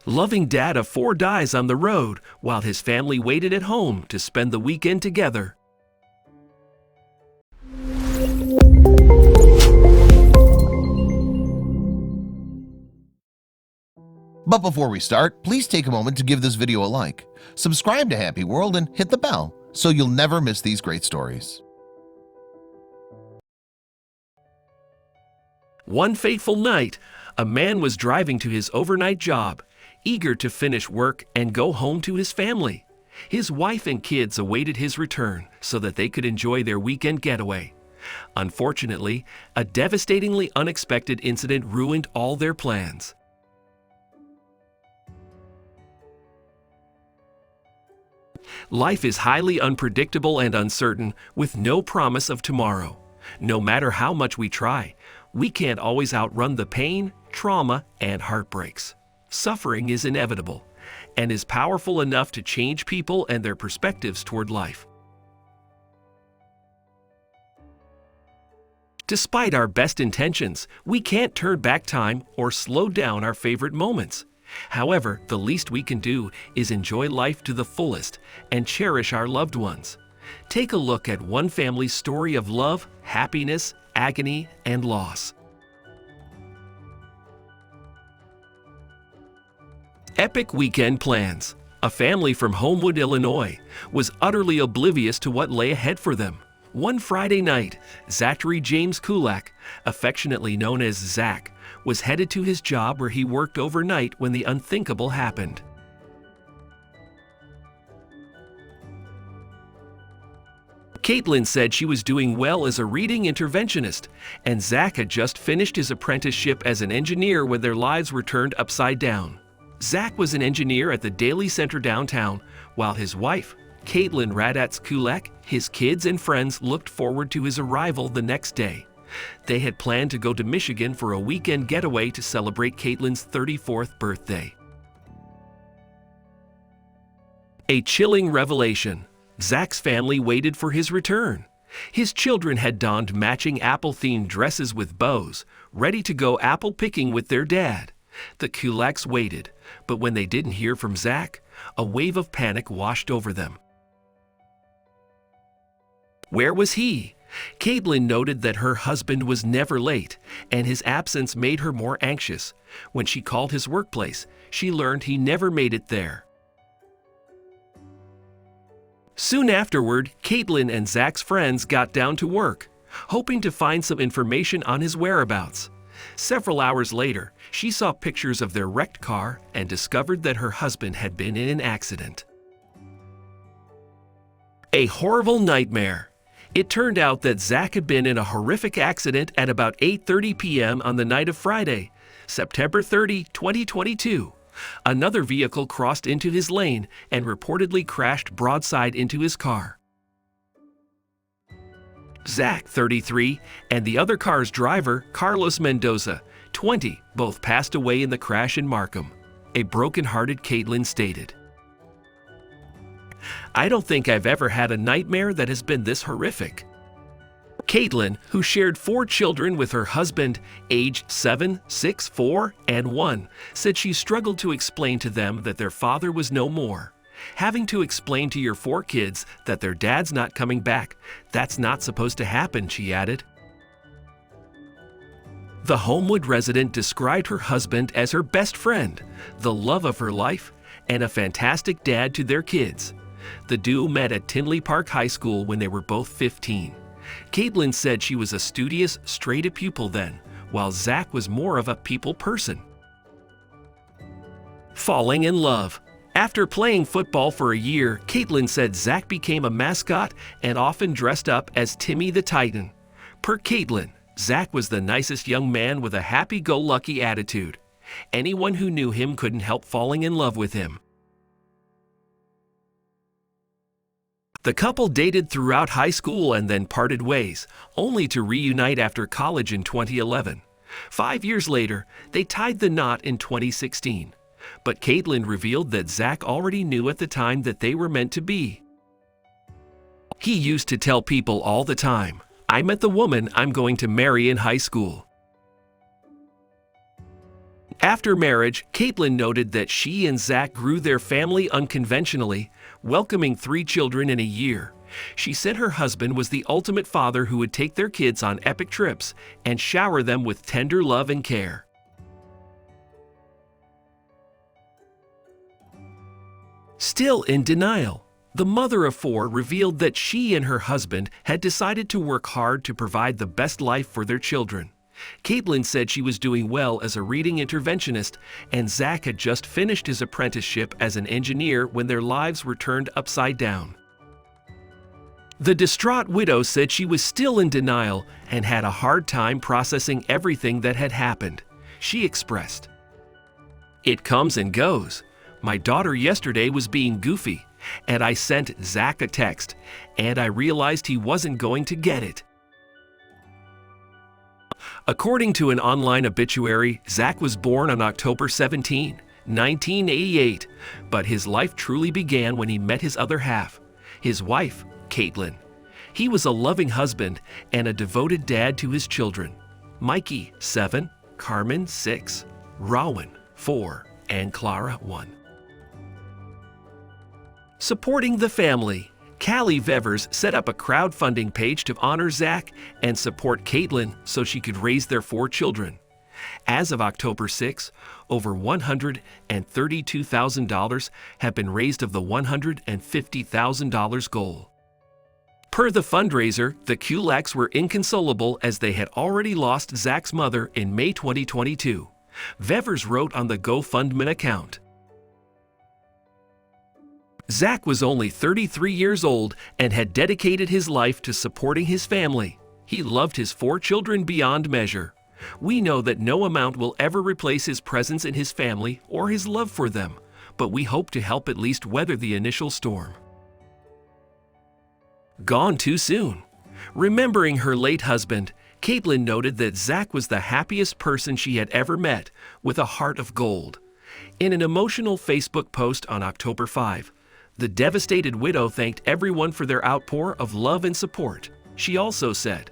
Loving dad of 4 dies on the road while his family waited at home to spend the weekend together. But before we start, please take a moment to give this video a like, subscribe to Happy World, and hit the bell so you'll never miss these great stories. One fateful night, a man was driving to his overnight job, eager to finish work and go home to his family. His wife and kids awaited his return so that they could enjoy their weekend getaway. Unfortunately, a devastatingly unexpected incident ruined all their plans. Life is highly unpredictable and uncertain, with no promise of tomorrow. No matter how much we try, we can't always outrun the pain, trauma, and heartbreaks. Suffering is inevitable and is powerful enough to change people and their perspectives toward life. Despite our best intentions, we can't turn back time or slow down our favorite moments. However, the least we can do is enjoy life to the fullest and cherish our loved ones. Take a look at one family's story of love, happiness, agony, and loss. Epic weekend plans. A family from Homewood, Illinois, was utterly oblivious to what lay ahead for them. One Friday night, Zachary James Kulak, affectionately known as Zach, was headed to his job where he worked overnight when the unthinkable happened. Caitlyn said she was doing well as a reading interventionist, and Zach had just finished his apprenticeship as an engineer when their lives were turned upside down. Zach was an engineer at the Daily Center downtown, while his wife, Caitlyn Radatz Kulak, his kids and friends looked forward to his arrival the next day. They had planned to go to Michigan for a weekend getaway to celebrate Caitlyn's 34th birthday. A chilling revelation. Zach's family waited for his return. His children had donned matching apple-themed dresses with bows, ready to go apple picking with their dad. The Kulaks waited, but when they didn't hear from Zach, a wave of panic washed over them. Where was he? Caitlyn noted that her husband was never late, and his absence made her more anxious. When she called his workplace, she learned he never made it there. Soon afterward, Caitlyn and Zach's friends got down to work, hoping to find some information on his whereabouts. Several hours later, she saw pictures of their wrecked car and discovered that her husband had been in an accident. A horrible nightmare. It turned out that Zach had been in a horrific accident at about 8:30 p.m. on the night of Friday, September 30, 2022. Another vehicle crossed into his lane and reportedly crashed broadside into his car. Zach, 33, and the other car's driver, Carlos Mendoza, 20, both passed away in the crash in Markham. A broken-hearted Caitlyn stated, "I don't think I've ever had a nightmare that has been this horrific." Caitlyn, who shared 4 children with her husband, aged 7, 6, 4, and 1, said she struggled to explain to them that their father was no more. Having to explain to your 4 kids that their dad's not coming back, that's not supposed to happen, she added. The Homewood resident described her husband as her best friend, the love of her life, and a fantastic dad to their kids. The duo met at Tinley Park High School when they were both 15. Caitlyn said she was a studious, straight-A pupil then, while Zach was more of a people person. Falling in love. After playing football for a year, Caitlyn said Zach became a mascot and often dressed up as Timmy the Titan. Per Caitlyn, Zach was the nicest young man with a happy-go-lucky attitude. Anyone who knew him couldn't help falling in love with him. The couple dated throughout high school and then parted ways, only to reunite after college in 2011. 5 years later, they tied the knot in 2016. But Caitlyn revealed that Zach already knew at the time that they were meant to be. He used to tell people all the time, "I met the woman I'm going to marry in high school." After marriage, Caitlyn noted that she and Zach grew their family unconventionally, welcoming 3 children in a year. She said her husband was the ultimate father who would take their kids on epic trips and shower them with tender love and care. Still in denial, the mother of 4 revealed that she and her husband had decided to work hard to provide the best life for their children. Caitlyn said she was doing well as a reading interventionist, and Zach had just finished his apprenticeship as an engineer when their lives were turned upside down. The distraught widow said she was still in denial and had a hard time processing everything that had happened. She expressed, "It comes and goes. My daughter yesterday was being goofy, and I sent Zach a text, and I realized he wasn't going to get it." According to an online obituary, Zach was born on October 17, 1988, but his life truly began when he met his other half, his wife, Caitlyn. He was a loving husband and a devoted dad to his children, Mikey, 7, Carmen, 6, Rowan, 4, and Clara, 1. Supporting the family, Callie Vevers set up a crowdfunding page to honor Zach and support Caitlyn so she could raise their 4 children. As of October 6, over $132,000 have been raised of the $150,000 goal. Per the fundraiser, the Kulaks were inconsolable as they had already lost Zach's mother in May 2022. Vevers wrote on the GoFundMe account, "Zach was only 33 years old and had dedicated his life to supporting his family. He loved his 4 children beyond measure. We know that no amount will ever replace his presence in his family or his love for them, but we hope to help at least weather the initial storm." Gone too soon. Remembering her late husband, Caitlyn noted that Zach was the happiest person she had ever met, with a heart of gold. In an emotional Facebook post on October 5, the devastated widow thanked everyone for their outpour of love and support. She also said,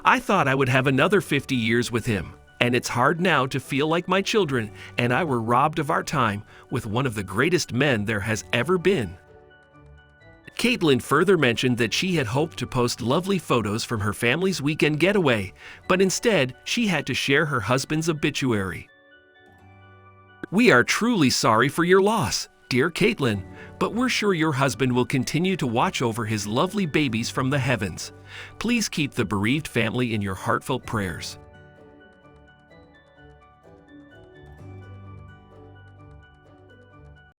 "I thought I would have another 50 years with him, and it's hard now to feel like my children and I were robbed of our time with one of the greatest men there has ever been." Caitlyn further mentioned that she had hoped to post lovely photos from her family's weekend getaway, but instead she had to share her husband's obituary. "We are truly sorry for your loss, dear Caitlyn, but we're sure your husband will continue to watch over his lovely babies from the heavens. Please keep the bereaved family in your heartfelt prayers.